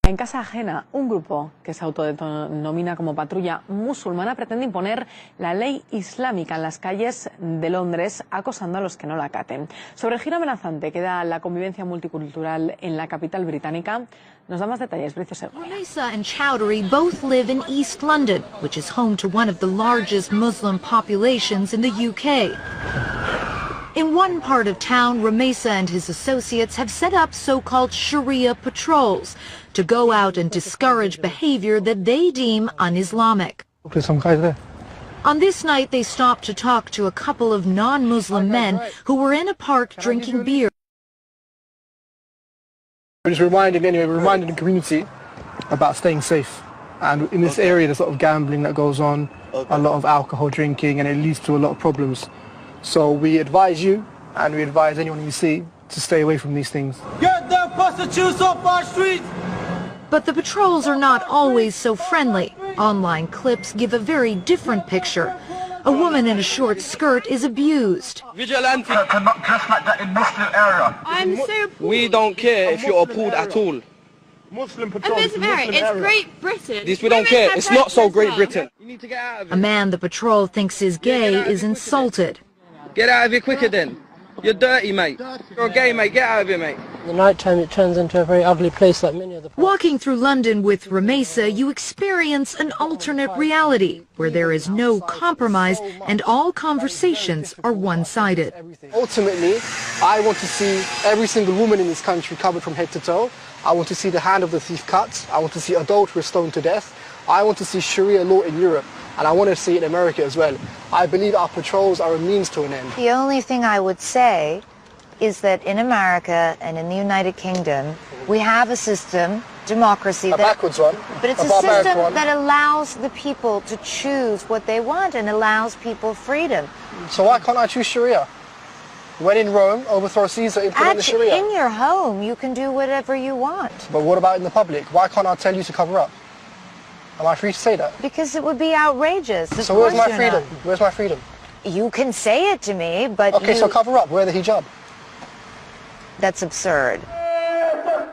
En casa ajena, un grupo que se autodenomina como patrulla musulmana pretende imponer la ley islámica en las calles de Londres, acosando a los que no la acaten. Sobre el giro amenazante que da la convivencia multicultural en la capital británica, nos da más detalles Bricio Segovia. Rumeysa and Chowdhury both live in East London, which is home to one of the largest Muslim populations in the UK. In one part of town, Rumeysa and his associates have set up so-called Sharia patrols to go out and discourage behavior that they deem un-Islamic. There's some guys there. On this night, they stopped to talk to a couple of non-Muslim men who were in a park drinking beer. We're just reminding the community about staying safe. And in this area, there's a lot of gambling that goes on, a lot of alcohol drinking, and it leads to a lot of problems. So we advise you, and we advise anyone you see, to stay away from these things. Get the prostitutes off our streets! But the patrols are not always so friendly. Online clips give a very different picture. A woman in a short skirt is abused. Vigilante cannot dress like that in Muslim area. We don't care if you're appalled at all. Muslim patrols. It's Great Britain. This we don't care. It's not so Great Britain. You need to get out of A it. man the patrol thinks is gay is insulted. Get out of here quicker then. You're dirty, mate. You're a gay, mate. Get out of here, mate. In the night time it turns into a very ugly place like many of the... Walking through London with Rumeysa, you experience an alternate reality where there is no compromise and all conversations are one-sided. Ultimately, I want to see every single woman in this country covered from head to toe. I want to see the hand of the thief cut. I want to see adulterers stoned to death. I want to see Sharia law in Europe, and I want to see it in America as well. I believe our patrols are a means to an end. The only thing I would say is that in America and in the United Kingdom, we have a system, democracy, A backwards one, but it's a a barbaric system one. that allows the people to choose what they want and allows people freedom. So why can't I choose Sharia? When in Rome, overthrow Caesar, implement the Sharia. In your home, you can do whatever you want. But what about in the public? Why can't I tell you to cover up? Am I free to say that? Because it would be outrageous. Of So where's course my you're freedom? not. Where's my freedom? You can say it to me, but Okay, so cover up. Wear the hijab. that's absurd.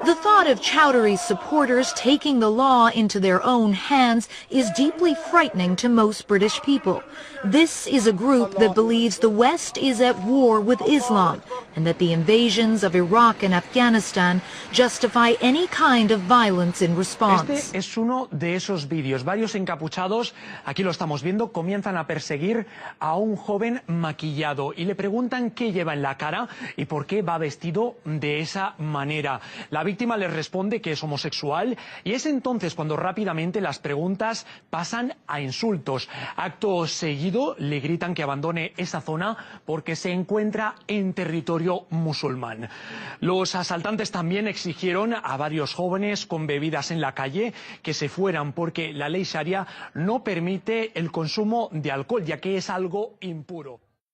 The thought of Chowdhury's supporters taking the law into their own hands is deeply frightening to most British people. This is a group that believes the West is at war with Islam and that the invasions of Iraq and Afghanistan justify any kind of violence in response. Este es uno de esos vídeos. Varios encapuchados, aquí lo estamos viendo, comienzan a perseguir a un joven maquillado y le preguntan qué lleva en la cara y por qué va vestido de esa manera. La víctima les responde que es homosexual y es entonces cuando rápidamente las preguntas pasan a insultos. Acto seguido le gritan que abandone esa zona porque se encuentra en territorio musulmán. Los asaltantes también exigieron a varios jóvenes con bebidas en la calle que se fueran porque la ley sharia no permite el consumo de alcohol, ya que es algo impuro.